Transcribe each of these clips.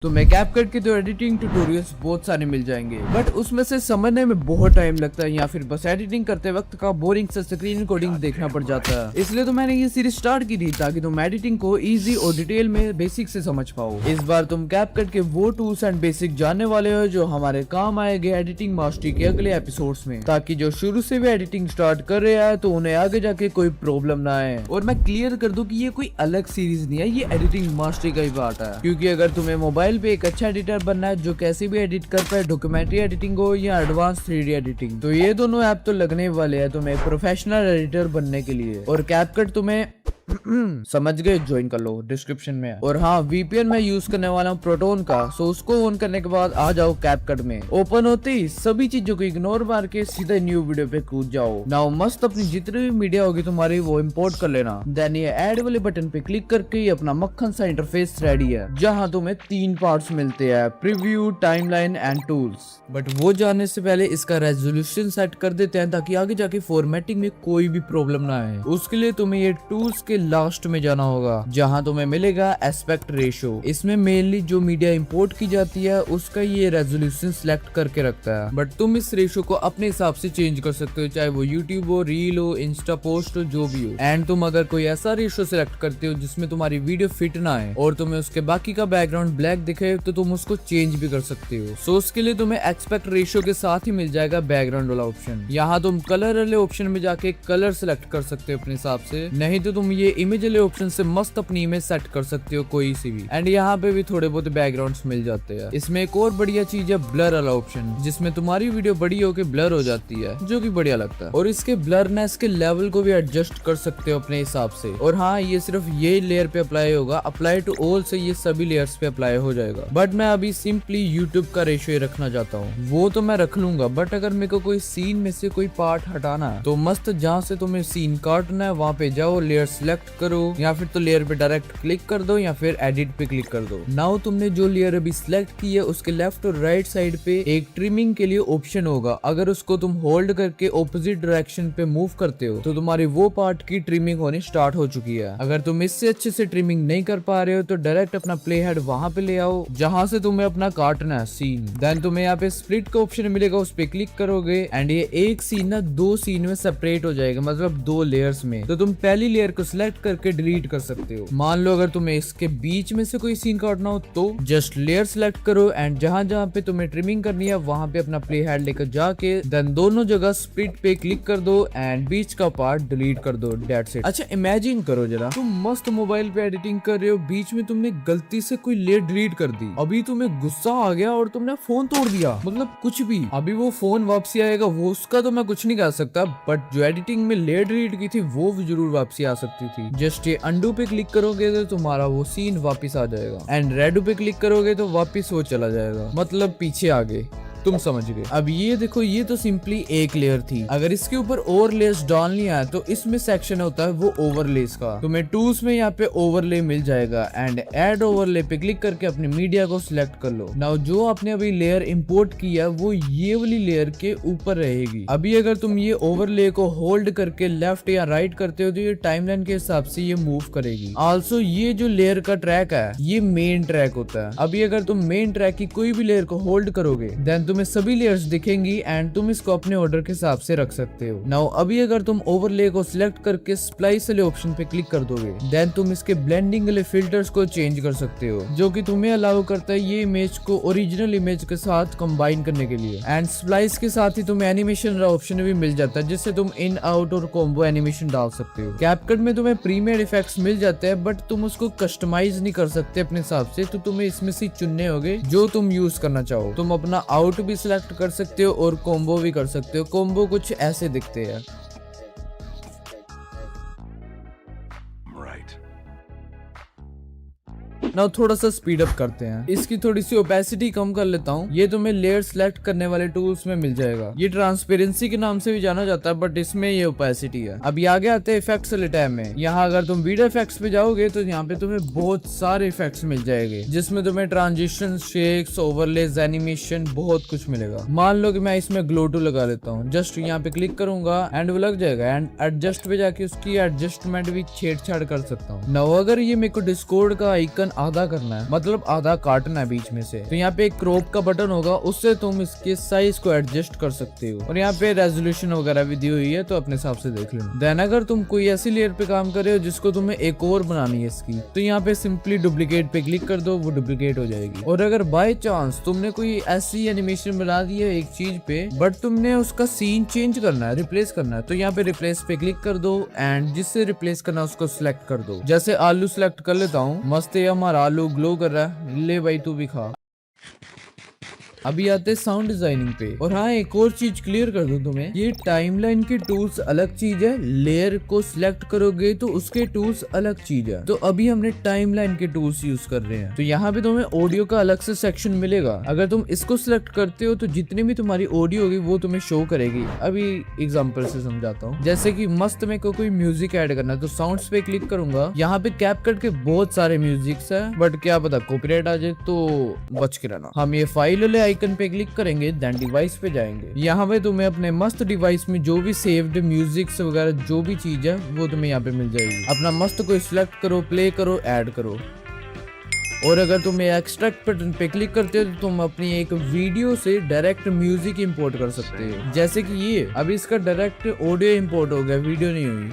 तुम्हें कैपकट के तो एडिटिंग ट्यूटोरियल्स बहुत सारे मिल जाएंगे, बट उसमें से समझने में बहुत टाइम लगता है या फिर बस एडिटिंग करते वक्त का बोरिंग सा स्क्रीन रिकॉर्डिंग देखना पड़ जाता है। इसलिए तो मैंने ये सीरीज स्टार्ट की थी ताकि तुम एडिटिंग को इजी और डिटेल में बेसिक से समझ पाओ। इस बार तुम कैपकट के वो टूल्स एंड बेसिक जानने वाले हो जो हमारे काम आएंगे एडिटिंग मास्टरी के अगले एपिसोड्स में, ताकि जो शुरू से भी एडिटिंग स्टार्ट कर रहे हैं तो उन्हें आगे जाके कोई प्रॉब्लम ना आए। और मैं क्लियर कर दूं कि ये कोई अलग सीरीज नहीं है, ये एडिटिंग मास्टरी का ही पार्ट है। क्योंकि अगर तुम्हें मोबाइल पे एक अच्छा एडिटर बनना है जो कैसे भी एडिट कर पाए, डॉक्यूमेंट्री एडिटिंग हो या एडवांस 3D एडिटिंग, तो ये दोनों ऐप तो लगने वाले हैं तुम्हें प्रोफेशनल एडिटर बनने के लिए। और कैपकट तुम्हें समझ गए, ज्वाइन कर लो, डिस्क्रिप्शन में है। और हाँ, वीपीएन मैं यूज करने वाला हूँ प्रोटोन का, सो उसको ऑन करने के बाद आ जाओ कैपकट में। ओपन होते ही सभी चीजों को इग्नोर मार के सीधे न्यू वीडियो पे कूद जाओ। नाउ मस्त अपनी जितनी भी मीडिया होगी तुम्हारी वो इम्पोर्ट कर लेना। देन ये ऐड वाले बटन पे क्लिक करके ही अपना मक्खन सा इंटरफेस रेडी है, जहाँ तुम्हें 3 पार्ट्स मिलते हैं, preview, timeline and tools. But वो जानने से पहले इसका रेजोल्यूशन सेट कर देते हैं ताकि आगे जाके फॉर्मेटिंग में कोई भी प्रॉब्लम ना आए। उसके लिए तुम्हें ये टूल्स के लास्ट में जाना होगा, जहां तुम्हें मिलेगा एस्पेक्ट रेशियो। इसमें मेनली जो मीडिया इंपोर्ट की जाती है उसका ये रेजोल्यूशन सिलेक्ट करके रखता है, बट तुम इस रेशियो को अपने हिसाब से चेंज कर सकते हो, चाहे वो यूट्यूब हो, रील हो, इंस्टा पोस्ट हो, जो भी हो। एंड तुम अगर कोई ऐसा रेशियो सिलेक्ट करते हो जिसमें तुम्हारी वीडियो फिट ना आए और तुम्हें उसके बाकी का बैकग्राउंड ब्लैक दिखे तो तुम उसको चेंज भी कर सकते हो। सो उसके लिए तुम्हें एक्सपेक्ट रेशियो के साथ ही मिल जाएगा बैकग्राउंड वाला ऑप्शन। यहाँ तुम कलर वाले ऑप्शन में जाके कलर सिलेक्ट कर सकते हो अपने हिसाब से, नहीं तो तुम ये इमेज वाले ऑप्शन से मस्त अपनी इमेज सेट कर सकते हो कोई सी भी। एंड यहाँ पे भी थोड़े बहुत बैकग्राउंड्स मिल जाते हैं। इसमें एक और बढ़िया चीज है ब्लर वाला ऑप्शन, जिसमें तुम्हारी वीडियो बड़ी होके ब्लर हो जाती है, जो कि बढ़िया लगता है। और इसके ब्लरनेस के लेवल को भी एडजस्ट कर सकते हो अपने हिसाब से। और हाँ, ये सिर्फ ये लेयर पे अप्लाई होगा, अप्लाई टू ऑल से ये सभी लेयर्स पे अप्लाई हो जाएगा। बट मैं अभी सिंपली यूट्यूब का रेशियो रखना चाहता हूँ, वो तो मैं रख लूंगा। बट अगर मेरे को कोई सीन में से कोई पार्ट हटाना है तो मस्त जहाँ से तुम्हें सीन काटना है वहाँ पे जाओ, लेयर सिलेक्ट करो, या फिर तो लेयर पे डायरेक्ट क्लिक कर दो या फिर एडिट पे क्लिक कर दो। नाउ तुमने जो लेयर अभी सिलेक्ट की है उसके लेफ्ट और राइट साइड पे एक ट्रिमिंग के लिए ऑप्शन होगा। अगर उसको तुम होल्ड करके ऑपोजिट डायरेक्शन पे मूव करते हो तो तुम्हारी वो पार्ट की ट्रिमिंग होनी स्टार्ट हो चुकी है। अगर तुम इससे अच्छे से ट्रिमिंग नहीं कर पा रहे हो तो डायरेक्ट अपना प्ले हेड वहां पे ले आओ जहां से तुम्हें अपना काटना है सीन। देन तुम्हें यहाँ पे स्प्लिट का ऑप्शन मिलेगा, उस पे क्लिक करोगे एंड ये एक सीन ना 2 सीन में सेपरेट हो जाएगा, मतलब 2 लेयर्स में। तो तुम पहली लेयर को सिलेक्ट करके डिलीट कर सकते हो। मान लो अगर तुम्हें इसके बीच में से कोई सीन काटना हो तो जस्ट लेयर सिलेक्ट करो एंड जहां जहां पे तुम्हें ट्रिमिंग करनी है वहां पे अपना प्ले हेड लेकर जाके देन दोनों जगह स्प्लिट पे क्लिक कर दो एंड बीच का पार्ट डिलीट कर दो। That's it. अच्छा, इमेजिन करो जरा, तुम मस्त मोबाइल पे एडिटिंग कर रहे हो, बीच में तुमने गलती से कोई लेयर डिलीट कर दी, अभी तुम्हें गुस्सा आ गया और तुमने फोन तोड़ दिया, मतलब कुछ भी। अभी वो फोन वापसी आएगा, वो उसका तो मैं कुछ नहीं कर सकता, बट जो एडिटिंग में लेयर डिलीट की थी वो जरूर वापसी आ सकती थी। जस्ट ये अंडू पे क्लिक करोगे तो तुम्हारा वो सीन वापस आ जाएगा एंड रेडो पे क्लिक करोगे तो वापस वो चला जाएगा, मतलब पीछे आगे। तुम समझ गए। अब ये देखो, ये तो सिंपली एक लेयर थी। अगर इसके ऊपर ओवरलेस डालनी है तो इसमें सेक्शन होता है वो ओवरलेस का। तुम्हें टूल्स में यहाँ पे ओवरले मिल जाएगा एंड ऐड ओवरले पे क्लिक करके अपनी मीडिया को सिलेक्ट कर लो। नाउ जो आपने अभी लेयर इंपोर्ट किया वो ये वाली लेयर के ऊपर रहेगी। अभी अगर तुम ये ओवरले को होल्ड करके लेफ्ट या राइट करते हो तो ये टाइमलाइन के हिसाब से ये मूव करेगी। आल्सो ये जो लेयर का ट्रैक है ये मेन ट्रैक होता है। अभी अगर तुम मेन ट्रैक की कोई भी लेयर को होल्ड करोगे देन तुम्हें सभी लेयर्स दिखेंगी एंड तुम इसको अपने ऑर्डर के हिसाब से रख सकते हो। नाउ अभी अगर तुम ओवरले को सिलेक्ट करके स्प्लाइस वाले ऑप्शन पे क्लिक कर दोगे देन तुम इसके ब्लेंडिंग वाले फिल्टर्स को चेंज कर सकते हो, जो कि तुम्हें अलाउ करता है ये इमेज को ओरिजिनल इमेज के साथ कंबाइन करने के लिए। एंड स्प्लाइस के साथ ही तुम्हें एनिमेशन वाला ऑप्शन भी मिल जाता है, जिससे तुम इन, आउट और कॉम्बो एनिमेशन डाल सकते हो। कैपकट में तुम्हें प्रीमियर इफेक्ट्स मिल जाते हैं बट तुम उसको कस्टमाइज नहीं कर सकते अपने हिसाब से, तो तुम्हें इसमें से चुनने होंगे जो तुम यूज करना चाहो। तुम अपना आउट भी सिलेक्ट कर सकते हो और कॉम्बो भी कर सकते हो। कॉम्बो कुछ ऐसे दिखते हैं। नाउ थोड़ा सा स्पीड अप करते हैं, इसकी थोड़ी सी ओपेसिटी कम कर लेता हूँ। ये तुम्हें लेयर सिलेक्ट करने वाले टूल्स में मिल जाएगा। ये ट्रांसपेरेंसी के नाम से भी जाना जाता है बट इसमें ये ओपेसिटी है। अब आगे आते हैं इफेक्ट्स वाले टैब में। यहाँ अगर तुम वीडियो इफेक्ट्स पे जाओगे तो यहाँ पे तुम्हें बहुत सारे इफेक्ट्स मिल जाएंगे, जिसमें तुम्हें ट्रांजिशन, शेक्स, ओवरलेस, एनिमेशन, बहुत कुछ मिलेगा। मान लो कि मैं इसमें ग्लो टू लगा लेता हूँ, जस्ट यहाँ पे क्लिक करूंगा एंड वो लग जाएगा एंड एडजस्ट पे जाके उसकी एडजस्टमेंट भी छेड़छाड़ कर सकता हूँ। नाउ अगर ये मेरे को डिस्कॉर्ड का आइकन आधा करना है, मतलब आधा काटना है बीच में से। तो यहाँ पे एक क्रॉप का बटन होगा, उससे तुम इसके साइज को एडजस्ट कर सकते हो। और यहाँ पे रेजोल्यूशन वगैरह भी दी हुई है, तो अपने हिसाब से देख लेना। देन अगर तुम कोई ऐसी लेयर पे काम कर रहे हो जिसको तुम्हें एक और बनानी है इसकी, तो यहाँ पे सिंपली डुप्लीकेट पे क्लिक कर दो, वो डुप्लीकेट हो जाएगी। और अगर बाय चांस तुमने कोई ऐसी एनिमेशन बना दी है एक चीज पे, बट तुमने उसका सीन चेंज करना है, रिप्लेस करना है, तो यहाँ पे रिप्लेस पे क्लिक कर दो एंड जिससे रिप्लेस करना उसको सिलेक्ट कर दो। जैसे आलू सिलेक्ट कर लेता हूँ, मस्त है हमारा आलू ग्लो कर रहा है, ले भाई तू भी खा। अभी आते हैं साउंड डिजाइनिंग पे। और हाँ, एक और चीज क्लियर कर दूं तुम्हें, ये टाइमलाइन के टूल्स अलग चीज है, लेयर को सिलेक्ट करोगे तो उसके टूल्स अलग चीज है। तो अभी हमने टाइमलाइन के टूल्स यूज कर रहे हैं। तो यहाँ पे तुम्हें ऑडियो का अलग से सेक्शन मिलेगा। अगर तुम इसको सिलेक्ट करते हो तो जितनी भी तुम्हारी ऑडियो होगी वो तुम्हें शो करेगी। अभी एग्जाम्पल से समझाता हूँ। जैसे कि मस्त में कोई म्यूजिक ऐड करना है, तो साउंड्स पे क्लिक करूंगा। यहाँ पे कैपकट के बहुत सारे म्यूजिक्स है, बट क्या पता कॉपीराइट आ जाए, तो बच के रहना। हम ये फाइल आइकन पे क्लिक करेंगे, देन डिवाइस पे जाएंगे। यहाँ पे तुम्हें अपने मस्त डिवाइस में जो भी सेव्ड म्यूजिक्स वगैरह जो भी चीज है वो तुम्हें यहाँ पे मिल जाएगी। अपना मस्त कोई सिलेक्ट करो, प्ले करो, ऐड करो। और अगर तुम एक्सट्रैक्ट बटन पे क्लिक करते हो तो तुम अपनी एक वीडियो से डायरेक्ट म्यूजिक इंपोर्ट कर सकते हो। जैसे कि ये अभी इसका डायरेक्ट ऑडियो इंपोर्ट हो गया, वीडियो नहीं हुई।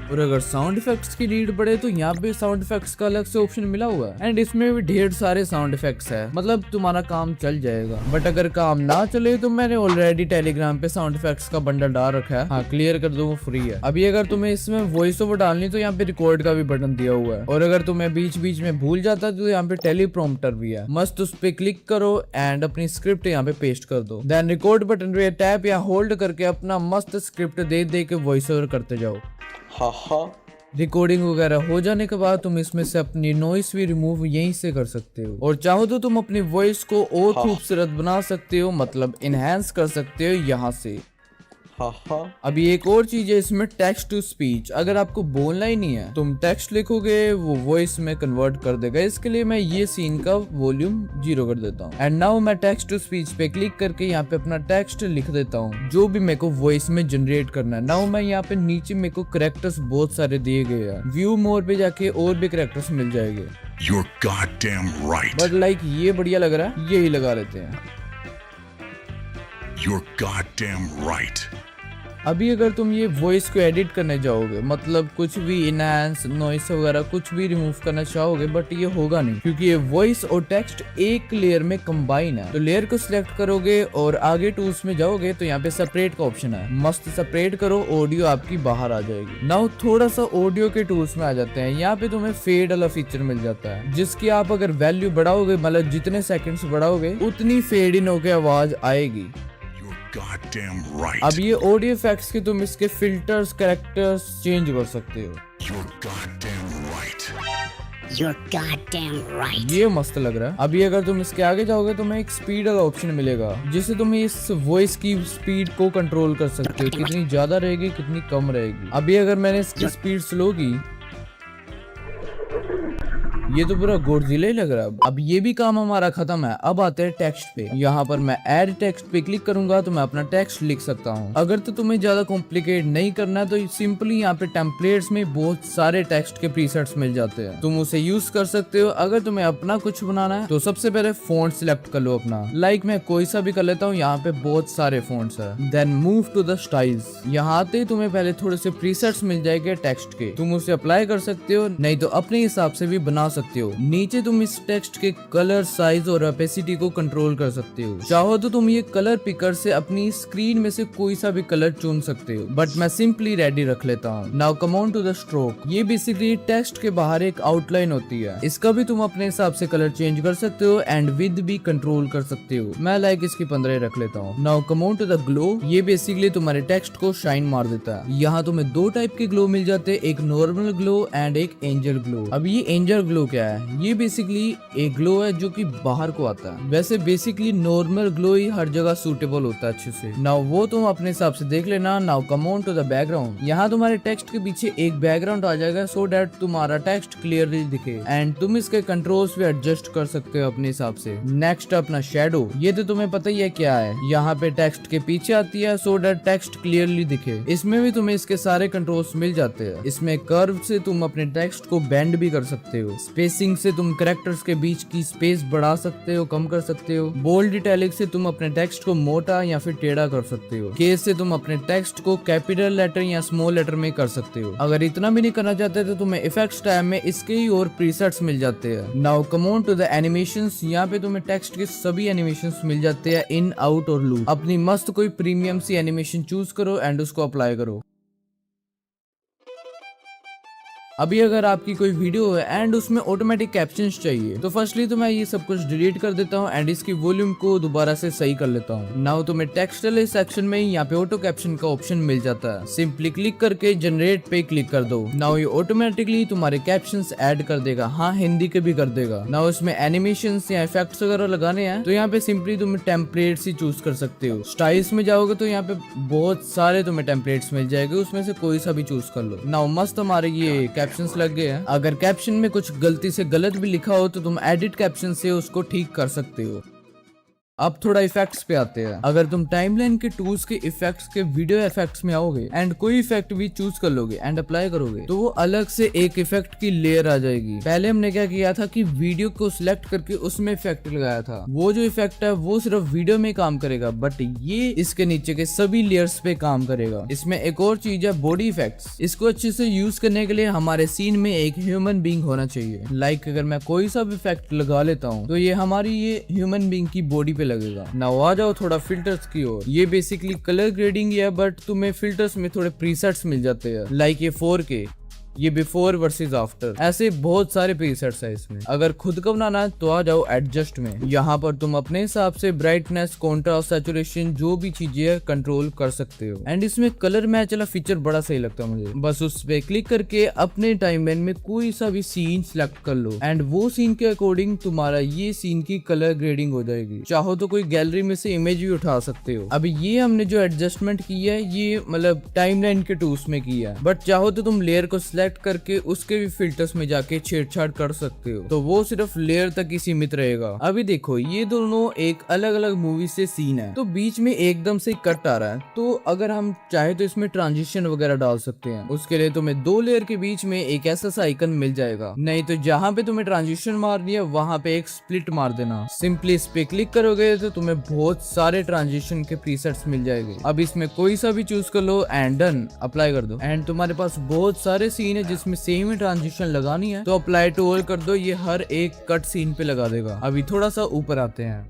और अगर साउंड इफेक्ट्स की नीड पड़े तो यहाँ पे साउंड इफेक्ट्स का अलग से ऑप्शन मिला हुआ है, एंड इसमें भी ढेर सारे साउंड इफेक्ट्स है, मतलब तुम्हारा काम चल जाएगा। बट अगर काम ना चले तो मैंने ऑलरेडी टेलीग्राम पे साउंड इफेक्ट्स का बंडल डाल रखा है, हाँ क्लियर कर दो, वो फ्री है। अभी अगर तुम्हें इसमें वॉइस ओवर डालनी तो यहाँ पे रिकॉर्ड का भी बटन दिया हुआ है। और अगर तुम्हें बीच बीच में भूल जाता तो यहाँ पे टेलीप्रॉम्प्टर भी है, मस्त उस पे क्लिक करो एंड अपनी स्क्रिप्ट यहाँ पे पेस्ट कर दो। देन रिकॉर्ड बटन पे टैप या होल्ड करके अपना मस्त स्क्रिप्ट दे के वॉइस ओवर करते जाओ। रिकॉर्डिंग वगैरह हो जाने के बाद तुम इसमें से अपनी नॉइस भी रिमूव यहीं से कर सकते हो। और चाहो तो तुम अपनी वॉइस को और खूबसूरत बना सकते हो, मतलब इनहेंस कर सकते हो यहाँ से। अभी एक और चीज है इसमें, टेक्स्ट टू स्पीच। अगर आपको बोलना ही नहीं है, तुम टेक्स्ट लिखोगे वो वॉइस में कन्वर्ट कर देगा। इसके लिए मैं ये सीन का वॉल्यूम 0 कर देता हूँ। एंड नाउ मैं टेक्स्ट टू स्पीच पे क्लिक करके यहाँ पे अपना टेक्स्ट लिख देता हूँ जो भी मेरे को वॉइस में जनरेट करना है। नाउ मैं यहाँ पे नीचे मेरे को करेक्टर्स बहुत सारे दिए गए हैं, व्यू मोर पे जाके और भी करेक्टर्स मिल जाएंगे। You're goddamn right. But like ये बढ़िया लग रहा है, यही लगा लेते हैं। You're goddamn right. अभी अगर तुम ये वॉइस को एडिट करने जाओगे, मतलब कुछ भी इनहैंस, नॉइस वगैरह कुछ भी रिमूव करना चाहोगे, बट ये होगा नहीं क्योंकि ये वॉइस और टेक्स्ट एक लेयर में कंबाइन है। तो लेयर को सिलेक्ट करोगे और आगे टूल्स में जाओगे तो यहाँ पे सेपरेट का ऑप्शन है, मस्त सेपरेट करो, ऑडियो आपकी बाहर आ जाएगी। नाउ थोड़ा सा ऑडियो के टूल्स में आ जाते हैं। यहाँ पे तुम्हें फेड वाला फीचर मिल जाता है, जिसकी आप अगर वैल्यू बढ़ाओगे, मतलब जितने सेकंड्स बढ़ाओगे उतनी फेड इन होके आवाज आएगी। Goddamn right. अब ये ऑडियो इफेक्ट्स के तुम इसके फिल्टर्स, कैरेक्टर्स चेंज कर सकते हो। You're goddamn right. You're goddamn right. ये मस्त लग रहा है। अभी अगर तुम इसके आगे जाओगे तो तुम्हें एक स्पीड का ऑप्शन मिलेगा, जिससे तुम इस वॉइस की स्पीड को कंट्रोल कर सकते हो, कितनी ज्यादा रहेगी कितनी कम रहेगी। अभी अगर मैंने इसकी स्पीड स्लो की, ये तो पूरा गोडजिला ही लग रहा है। अब ये भी काम हमारा खत्म है। अब आते हैं टेक्स्ट पे। यहाँ पर मैं ऐड टेक्स्ट पे क्लिक करूंगा तो मैं अपना टेक्स्ट लिख सकता हूँ। अगर तो तुम्हें ज्यादा कॉम्प्लिकेट नहीं करना है तो सिंपली यहाँ पे टेम्पलेट्स में बहुत सारे टेक्स्ट के प्रीसेट्स मिल जाते हैं, तुम उसे यूज कर सकते हो। अगर तुम्हें अपना कुछ बनाना है तो सबसे पहले फॉन्ट सिलेक्ट कर लो अपना, लाइक मैं कोई सा भी कर लेता हूँ। यहाँ पे बहुत सारे फॉन्ट्स है। Then move to the styles. यहाँ आते ही तुम्हें पहले थोड़े से प्रीसेट्स मिल जाएंगे टेक्स्ट के, तुम उसे अप्लाई कर सकते हो, नहीं तो अपने हिसाब से भी बना सकते हो। नीचे तुम इस टेक्स्ट के कलर, साइज और ओपेसिटी को कंट्रोल कर सकते हो। चाहो तो तुम ये कलर पिकर से अपनी स्क्रीन में से कोई सा भी कलर चुन सकते हो, बट मैं सिंपली रेडी रख लेता हूँ। Now come on to the stroke. ये बेसिकली टेक्स्ट के बाहर एक आउटलाइन होती है, इसका भी तुम अपने हिसाब से कलर चेंज कर सकते हो एंड विद भी कंट्रोल कर सकते हो। मैं लाइक इसकी 15 रख लेता हूँ। Now come on to the glow. ये बेसिकली तुम्हारे टेक्स्ट को शाइन मार देता है। यहाँ तुम्हें 2 टाइप के ग्लो मिल जाते हैं, एक नॉर्मल ग्लो एंड एक एंजल ग्लो। अब ये एंजल ग्लो क्या है? ये बेसिकली एक ग्लो है जो कि बाहर को आता है। वैसे बेसिकली नॉर्मल ग्लो ही हर जगह सूटेबल होता है अच्छे से। नाउ वो तुम अपने हिसाब से देख लेना। Now come on to the background. यहाँ तुम्हारे टेक्स्ट के पीछे एक बैकग्राउंड आ जाएगा सो दैट तुम्हारा टेक्स्ट क्लियरली दिखे एंड तुम इसके कंट्रोल्स भी एडजस्ट कर सकते हो अपने हिसाब से। नेक्स्ट अपना शेडो। ये तो तुम्हें पता ही है क्या है, यहाँ पे टेक्स्ट के पीछे आती है सो दैट टेक्स्ट क्लियरली दिखे। इसमें भी तुम्हें इसके सारे कंट्रोल्स मिल जाते हैं। इसमें कर्व से तुम अपने टेक्स्ट को बेंड भी कर सकते हो। स्पेसिंग से तुम कैरेक्टर्स के बीच की स्पेस बढ़ा सकते हो, कम कर सकते हो। बोल्ड इटैलिक से तुम अपने टेक्स्ट को मोटा या फिर टेढ़ा कर सकते हो। केस से तुम अपने टेक्स्ट को कैपिटल लेटर या स्मॉल लेटर में कर सकते हो। अगर इतना भी नहीं करना चाहते तो तुम्हें इफेक्ट्स टैब में इसके ही और प्रीसेट्स मिल जाते हैं। Now come on to the animations. यहाँ पे तुम्हें टेक्स्ट के सभी एनिमेशंस मिल जाते हैं, इन, आउट और लूप। अपनी मस्त कोई प्रीमियम सी एनिमेशन चूज करो एंड उसको अप्लाई करो। अभी अगर आपकी कोई वीडियो है एंड उसमें ऑटोमेटिक कैप्शंस चाहिए तो फर्स्टली तो मैं ये सब कुछ डिलीट कर देता हूँ एंड इसकी वॉल्यूम को दोबारा से सही कर लेता हूँ। नाउ तुम्हें टेक्स्ट वाले सेक्शन में यहाँ पे ऑटो कैप्शन का ऑप्शन मिल जाता है। सिंपली क्लिक करके जनरेट पे क्लिक कर दो। नाउ ये ऑटोमेटिकली तुम्हारे कैप्शंस ऐड कर देगा। हाँ, हिंदी के भी कर देगा। नाउ इसमें एनिमेशंस या इफेक्ट्स वगैरह लगाने हैं तो यहाँ पे सिंपली तुम टेम्पलेट्स ही चूज कर सकते हो। स्टाइल्स में जाओगे तो यहाँ पे बहुत सारे तुम्हें टेम्पलेट्स मिल जाएंगे, उसमें से कोई सा भी चूज कर लो। नाउ मस्त हमारे ये कैप्शंस लग गए हैं। अगर कैप्शन में कुछ गलती से गलत भी लिखा हो तो तुम एडिट कैप्शन से उसको ठीक कर सकते हो। अब थोड़ा इफेक्ट्स पे आते हैं। अगर तुम टाइमलाइन के टूल्स के इफेक्ट्स के वीडियो इफेक्ट्स में आओगे एंड कोई इफेक्ट भी चूज कर लोगे एंड अप्लाई करोगे तो वो अलग से एक इफेक्ट की लेयर आ जाएगी। पहले हमने क्या किया था कि वीडियो को सिलेक्ट करके उसमें इफेक्ट लगाया था। वो जो इफेक्ट है वो सिर्फ वीडियो में काम करेगा, बट ये इसके नीचे के सभी लेयर्स पे काम करेगा। इसमें एक और चीज है बॉडी इफेक्ट्स। इसको अच्छे से यूज करने के लिए हमारे सीन में एक ह्यूमन बीइंग होना चाहिए। लाइक अगर मैं कोई सा भी इफेक्ट लगा लेता हूँ तो ये हमारी ये ह्यूमन बीइंग की बॉडी पे लगेगा। नाउ आ जाओ थोड़ा फिल्टर्स की ओर। ये बेसिकली कलर ग्रेडिंग है, बट तुम्हें फिल्टर्स में थोड़े प्रीसेट्स मिल जाते हैं। लाइक ये 4K, ये बिफोर वर्सेस आफ्टर, ऐसे बहुत सारे प्रीसेट्स है इसमें। अगर खुद का बनाना है तो आ जाओ एडजस्ट में। यहाँ पर तुम अपने हिसाब से ब्राइटनेस, कॉन्ट्रास्ट, सैचुरेशन जो भी चीजें है कंट्रोल कर सकते हो। एंड इसमें कलर मैच वाला फीचर बड़ा सही लगता है मुझे। बस उस पे क्लिक करके अपने टाइमलाइन में कोई सा भी सीन सिलेक्ट कर लो एंड वो सीन के अकॉर्डिंग तुम्हारा ये सीन की कलर ग्रेडिंग हो जाएगी। चाहो तो कोई गैलरी में से इमेज भी उठा सकते हो। अभी ये हमने जो एडजस्टमेंट की है ये मतलब टाइमलाइन के टूल्स में किया है, बट चाहो तो तुम लेयर को सिलेक्ट करके उसके भी फिल्टर्स में जाके छेड़छाड़ कर सकते हो, तो वो सिर्फ लेयर तक ही सीमित रहेगा। अभी देखो ये दोनों एक अलग अलग मूवी से सीन है तो बीच में एकदम से कट आ रहा है, तो अगर हम चाहे तो इसमें ट्रांजिशन वगैरह डाल सकते हैं। उसके लिए तुम्हें दो लेयर के बीच में एक ऐसा सा आइकन मिल जाएगा, नहीं तो जहाँ पे तुम्हें ट्रांजिशन मारनी है वहां पे एक स्प्लिट मार देना। सिंपली इस पे क्लिक करोगे तो तुम्हें बहुत सारे ट्रांजिशन के प्रीसेट्स मिल जाएंगे। अब इसमें कोई सा भी चूज कर लो एंड डन, अप्लाई कर दो। एंड तुम्हारे पास बहुत सारे सीन है जिसमें सेम ही ट्रांजिशन लगानी है तो अप्लाई टू ऑल कर दो, ये हर एक कट सीन पे लगा देगा। अभी थोड़ा सा ऊपर आते हैं।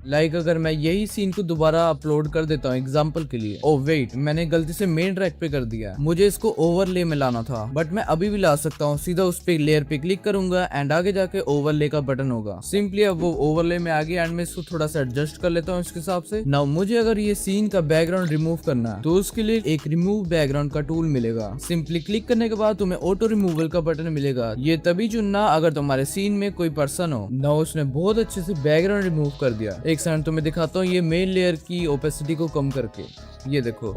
लाइक अगर मैं यही सीन को दोबारा अपलोड कर देता हूँ एग्जांपल के लिए। ओह वेट, मैंने गलती से मेन ट्रैक पे कर दिया, मुझे इसको ओवरले में लाना था, बट मैं अभी भी ला सकता हूँ। सीधा उस पे लेयर पे क्लिक करूंगा एंड आगे जाके ओवरले का बटन होगा। सिंपली अब वो ओवरले में आ गया एंड मैं इसको थोड़ा सा एडजस्ट कर लेता हूँ इसके हिसाब से। नाउ मुझे अगर ये सीन का बैकग्राउंड रिमूव करना है तो उसके लिए एक रिमूव बैकग्राउंड का टूल मिलेगा। सिंपली क्लिक करने के बाद तुम्हें ऑटो रिमूवल का बटन मिलेगा। ये तभी चुनना अगर तुम्हारे सीन में कोई पर्सन हो। नाउ उसने बहुत अच्छे से बैकग्राउंड रिमूव कर दिया। एक सेकंड तुम्हें दिखाता हूँ ये मेन लेयर की ओपेसिटी को कम करके, ये देखो।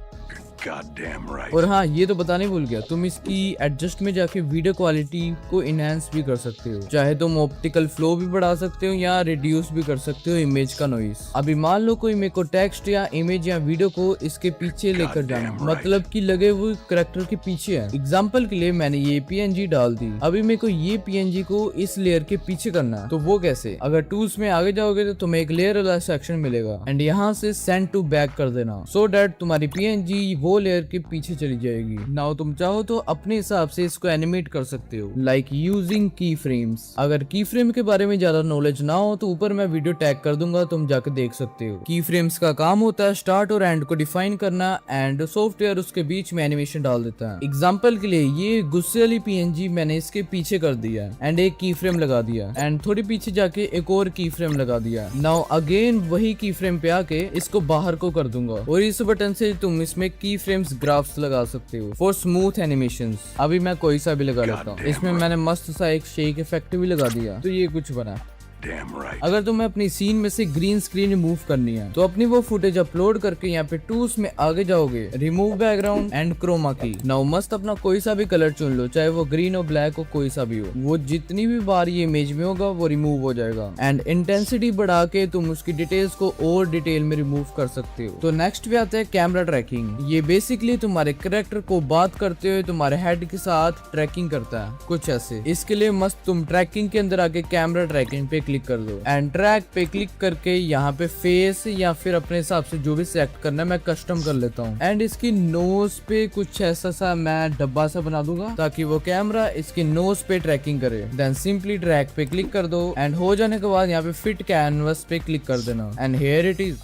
Goddamn right. और हाँ, ये तो बताने भूल गया, तुम इसकी एडजस्ट में जाके वीडियो क्वालिटी को इनहेंस भी कर सकते हो। चाहे तुम ऑप्टिकल फ्लो भी बढ़ा सकते हो या रिड्यूस भी कर सकते हो इमेज का नॉइस। अभी मान लो कोई मेरे को टेक्स्ट या इमेज या वीडियो को इसके पीछे लेकर जाना, मतलब कि लगे वो करेक्टर के पीछे है। एग्जाम्पल के लिए मैंने ये PNG डाल दी। अभी मेरे को ये PNG को इस लेयर के पीछे करना है, तो वो कैसे? अगर टूल्स में आगे जाओगे तो तुम्हें एक लेयर वाला सेक्शन मिलेगा एंड यहाँ से सेंड टू बैक कर देना, सो दैट तुम्हारी PNG वो लेयर के पीछे चली जाएगी। नाउ तुम चाहो तो अपने हिसाब से इसको एनिमेट कर सकते हो, लाइक यूजिंग की फ्रेम्स। अगर की फ्रेम के बारे में ज्यादा नॉलेज ना हो तो ऊपर मैं वीडियो टैग कर दूंगा, तुम जाके देख सकते हो। की फ्रेम्स का काम होता है स्टार्ट और एंड को डिफाइन करना एंड सॉफ्टवेयर उसके बीच में एनिमेशन डाल देता है। एग्जाम्पल के लिए ये गुस्से वाली PNG मैंने इसके पीछे कर दिया एंड एक की फ्रेम लगा दिया एंड थोड़ी पीछे जाके एक और की फ्रेम लगा दिया। नाउ अगेन वही की फ्रेम पे आके इसको बाहर को कर दूंगा और इस बटन से तुम इसमें की फ्रेम्स ग्राफ्स लगा सकते हो फॉर स्मूथ एनिमेशंस। अभी मैं कोई सा भी लगा लेता हूँ। इसमें मैंने मस्त सा एक शेक इफेक्ट भी लगा दिया तो ये कुछ बना। Goddamn right. अगर तुम्हें अपनी सीन में से ग्रीन स्क्रीन रिमूव करनी है तो अपनी वो फुटेज अपलोड करके यहाँ पे टूल्स में आगे जाओगे, रिमूव बैकग्राउंड एंड क्रोमा की। नाउ मस्त अपना कोई सा भी कलर चुन लो, चाहे वो ग्रीन हो, ब्लैक हो, कोई सा भी हो। वो जितनी भी बार ये इमेज में होगा वो रिमूव हो जाएगा। एंड इंटेंसिटी बढ़ा के तुम उसकी डिटेल्स को और डिटेल में रिमूव कर सकते हो। तो नेक्स्ट पे आता है कैमरा ट्रैकिंग। ये बेसिकली तुम्हारे कैरेक्टर को बात करते हुए तुम्हारे हेड के साथ ट्रैकिंग करता है, कुछ ऐसे। इसके लिए मस्त तुम ट्रैकिंग के अंदर आके कैमरा ट्रैकिंग पे क्लिक कर दो एंड ट्रैक पे क्लिक करके यहाँ पे फेस या फिर अपने हिसाब से जो भी सिलेक्ट करना है मैं कस्टम कर लेता हूँ। एंड इसकी नोज पे कुछ ऐसा सा मैं डब्बा सा बना दूंगा ताकि वो कैमरा इसकी नोज पे ट्रैकिंग करे। देन सिंपली ट्रैक पे क्लिक कर दो एंड हो जाने के बाद यहाँ पे फिट कैनवस पे क्लिक कर देना एंड हियर इट इज।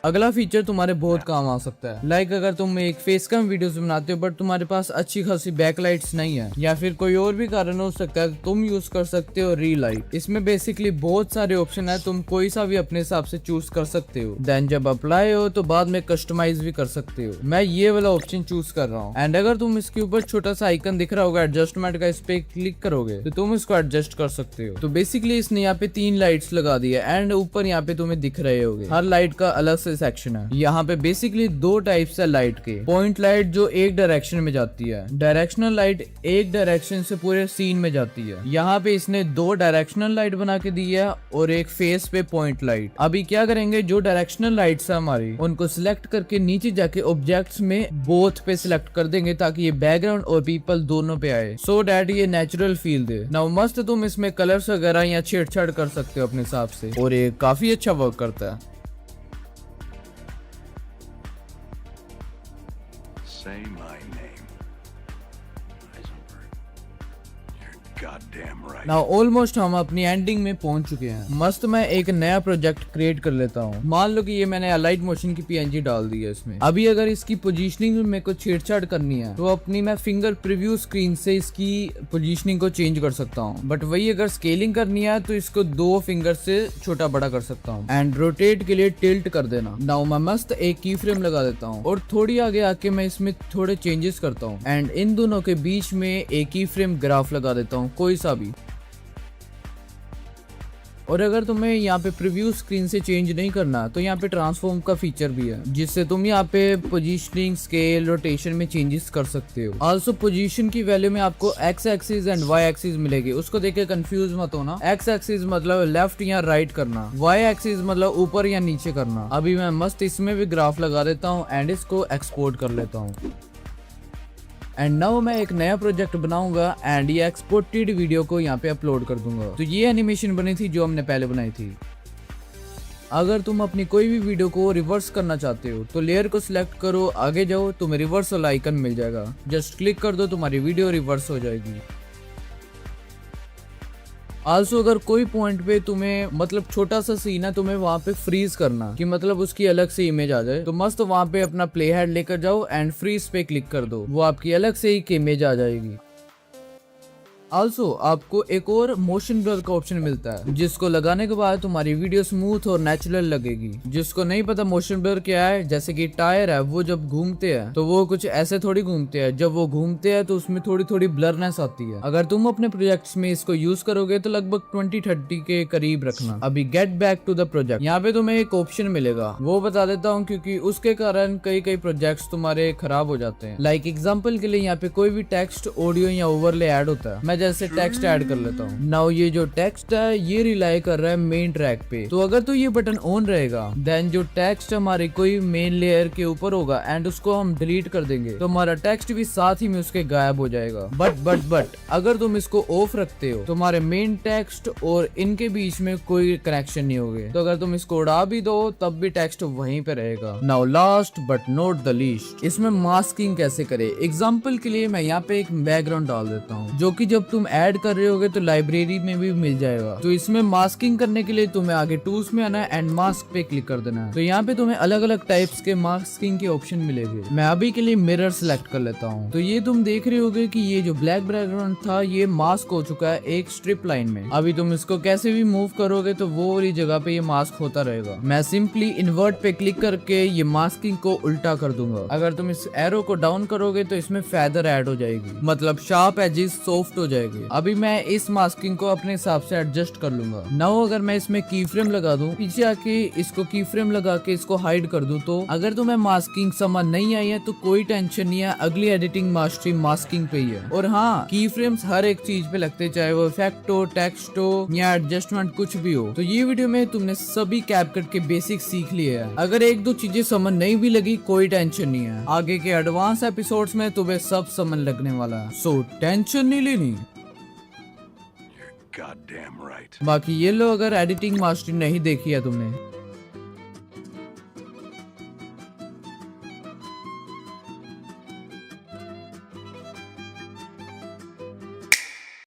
अगला फीचर तुम्हारे बहुत काम आ सकता है। लाइक अगर तुम एक फेस कैम वीडियोस बनाते हो बट तुम्हारे पास अच्छी खासी बैकलाइट्स नहीं है या फिर कोई और भी कारण हो सकता है, तो तुम यूज कर सकते हो रीलाइट। इसमें बेसिकली बहुत सारे ऑप्शन है, तुम कोई सा भी अपने हिसाब से चूज कर सकते हो। देन जब अप्लाई हो तो बाद में कस्टमाइज भी कर सकते हो। मैं ये वाला ऑप्शन चूज कर रहा हूँ। एंड अगर तुम इसके ऊपर छोटा सा आइकन दिख रहा होगा एडजस्टमेंट का, इस पे क्लिक करोगे तो तुम इसको एडजस्ट कर सकते हो। तो बेसिकली इसने यहाँ पे 3 लाइट्स लगा दी है एंड ऊपर यहाँ पे तुम्हें दिख रहे होगे हर लाइट का अलग से सेक्शन है। यहाँ पे बेसिकली 2 टाइप्स है लाइट के। पॉइंट लाइट जो एक डायरेक्शन में जाती है, डायरेक्शनल लाइट एक डायरेक्शन से पूरे सीन में जाती है। यहाँ पे इसने 2 डायरेक्शनल लाइट बना के दी है और एक फेस पे पॉइंट लाइट। अभी क्या करेंगे, जो डायरेक्शनल लाइट्स है हमारी उनको सिलेक्ट करके नीचे जाके ऑब्जेक्ट्स में बोथ पे सिलेक्ट कर देंगे ताकि ये बैकग्राउंड और पीपल दोनों पे आए, सो डैट ये नेचुरल फील दे। नाउ मस्त तुम इसमें कलर्स वगैरह या छेड़छाड़ कर सकते हो अपने हिसाब से और ये काफी अच्छा वर्क करता है। Say my name. Heisenberg. You're goddamn right. Now almost हम अपनी एंडिंग में पहुंच चुके हैं। मस्त मैं एक नया प्रोजेक्ट क्रिएट कर लेता हूँ। मान लो कि ये मैंने अलाइट मोशन की PNG डाल दी है इसमें। अभी अगर इसकी पोजीशनिंग में मेरे को छेड़छाड़ करनी है तो अपनी मैं फिंगर प्रीव्यू स्क्रीन से इसकी पोजीशनिंग को चेंज कर सकता हूँ। बट वही अगर स्केलिंग करनी है तो इसको 2 फिंगर से छोटा बड़ा कर सकता हूँ एंड रोटेट के लिए टिल्ट कर देना। नाउ मैं मस्त एक की फ्रेम लगा देता हूँ और थोड़ी आगे आके मैं इसमें थोड़े चेंजेस करता हूँ एंड इन दोनों के बीच में एक की फ्रेम ग्राफ लगा देता हूँ, कोई सा भी। और अगर तुम्हें यहाँ पे प्रीव्यू स्क्रीन से चेंज नहीं करना तो यहाँ पे ट्रांसफॉर्म का फीचर भी है जिससे तुम यहाँ पे पोजीशनिंग, स्केल, रोटेशन में चेंजेस कर सकते हो। आल्सो पोजीशन की वैल्यू में आपको X axis and Y axis मिलेगी, उसको देख के कंफ्यूज मत होना। एक्स एक्सिस मतलब लेफ्ट या राइट करना, वाई एक्सिस मतलब ऊपर या नीचे करना। अभी मैं मस्त इसमें भी ग्राफ लगा देता हूँ एंड इसको एक्सपोर्ट कर लेता हूँ। एंड नाउ मैं एक नया प्रोजेक्ट बनाऊंगा एंड ये एक्सपोर्टेड वीडियो को यहाँ पे अपलोड कर दूंगा। तो ये एनिमेशन बनी थी जो हमने पहले बनाई थी। अगर तुम अपनी कोई भी वीडियो को रिवर्स करना चाहते हो तो लेयर को सिलेक्ट करो, आगे जाओ, तुम्हें रिवर्सल आइकन मिल जाएगा, जस्ट क्लिक कर दो, तुम्हारी वीडियो रिवर्स हो जाएगी। आल्सो अगर कोई पॉइंट पे तुम्हें मतलब छोटा सा सीन है, तुम्हें वहां पे फ्रीज करना कि मतलब उसकी अलग से इमेज आ जाए, तो मस्त वहां पे अपना प्ले हेड लेकर जाओ एंड फ्रीज पे क्लिक कर दो, वो आपकी अलग से एक इमेज आ जाएगी। आल्सो आपको एक और मोशन ब्लर का ऑप्शन मिलता है जिसको लगाने के बाद तुम्हारी वीडियो स्मूथ और नेचुरल लगेगी। जिसको नहीं पता मोशन ब्लर क्या है, जैसे कि टायर है वो जब घूमते हैं तो वो कुछ ऐसे थोड़ी घूमते हैं, जब वो घूमते हैं तो उसमें थोड़ी थोड़ी ब्लरनेस आती है। अगर तुम अपने प्रोजेक्ट्स में इसको यूज करोगे तो लगभग 20-30 के करीब रखना। अभी get back to the project, यहाँ पे तुम्हें एक ऑप्शन मिलेगा, वो बता देता हूँ क्योंकि उसके कारण कई प्रोजेक्ट्स तुम्हारे खराब हो जाते हैं। लाइक एग्जाम्पल के लिए यहाँ पे कोई भी टेक्स्ट, ऑडियो या ओवरले ऐड होता है, मैं जैसे टेक्स्ट ऐड कर लेता हूँ। नाउ ये जो टेक्स्ट है ये रिलाई कर रहा है मेन ट्रैक पे, तो अगर तो ये बटन ऑन रहेगा देन जो टेक्स्ट हमारे कोई मेन लेयर के ऊपर होगा एंड उसको हम डिलीट कर देंगे तो हमारा टेक्स्ट भी साथ ही में उसके गायब हो जाएगा। बट अगर तुम इसको ऑफ रखते हो तो हमारे मेन टेक्स्ट और इनके बीच में कोई कनेक्शन नहीं होगा। तो अगर तुम इसको उड़ा भी दो तब भी टेक्स्ट वहीं पे रहेगा। Now last but not the least, इसमें मास्किंग कैसे करे। एग्जाम्पल के लिए मैं यहाँ पे एक बैकग्राउंड डाल देता हूँ जो कि जब जब तुम ऐड कर रहे होगे तो लाइब्रेरी में भी मिल जाएगा। तो इसमें मास्किंग करने के लिए तुम्हें आगे टूल्स में आना है एंड मास्क पे क्लिक कर देना है। तो यहाँ पे तुम्हें अलग अलग टाइप्स के मास्किंग के ऑप्शन मिलेंगे। मैं अभी के लिए मिरर सेलेक्ट कर लेता हूँ। तो ये तुम देख रहे होगे कि ये जो ब्लैक बैकग्राउंड था ये मास्क हो चुका है एक स्ट्रिप लाइन में। अभी तुम इसको कैसे भी मूव करोगे तो वो वाली जगह पे ये मास्क होता रहेगा। मैं सिंपली इन्वर्ट पे क्लिक करके ये मास्किंग को उल्टा कर दूंगा। अगर तुम इस एरो को डाउन करोगे तो इसमें फेदर ऐड हो जाएगी, मतलब शार्प एजेस सॉफ्ट हो जाएगी। अभी मैं इस मास्किंग को अपने हिसाब से एडजस्ट कर लूंगा। नाउ अगर मैं इसमें की फ्रेम लगा दूं, पीछे आके इसको की फ्रेम लगा के इसको हाइड कर दूं, तो अगर तुम्हें मास्किंग समझ नहीं आई है तो कोई टेंशन नहीं है, अगली एडिटिंग मास्टरी मास्किंग पे ही है। और हाँ, की फ्रेम्स हर एक चीज पे लगते, चाहे वो इफेक्ट हो, टेक्स्ट हो या एडजस्टमेंट कुछ भी हो। तो ये वीडियो में तुमने सभी कैपकट के बेसिक सीख लिए हैं। अगर एक दो चीजें समझ नहीं भी लगी कोई टेंशन नहीं है, आगे के एडवांस एपिसोड्स में तुम्हें सब समझ लगने वाला है। सो टेंशन नहीं लेनी। You're goddamn right. बाकी ये लो, अगर एडिटिंग मास्टरी नहीं देखी है तुमने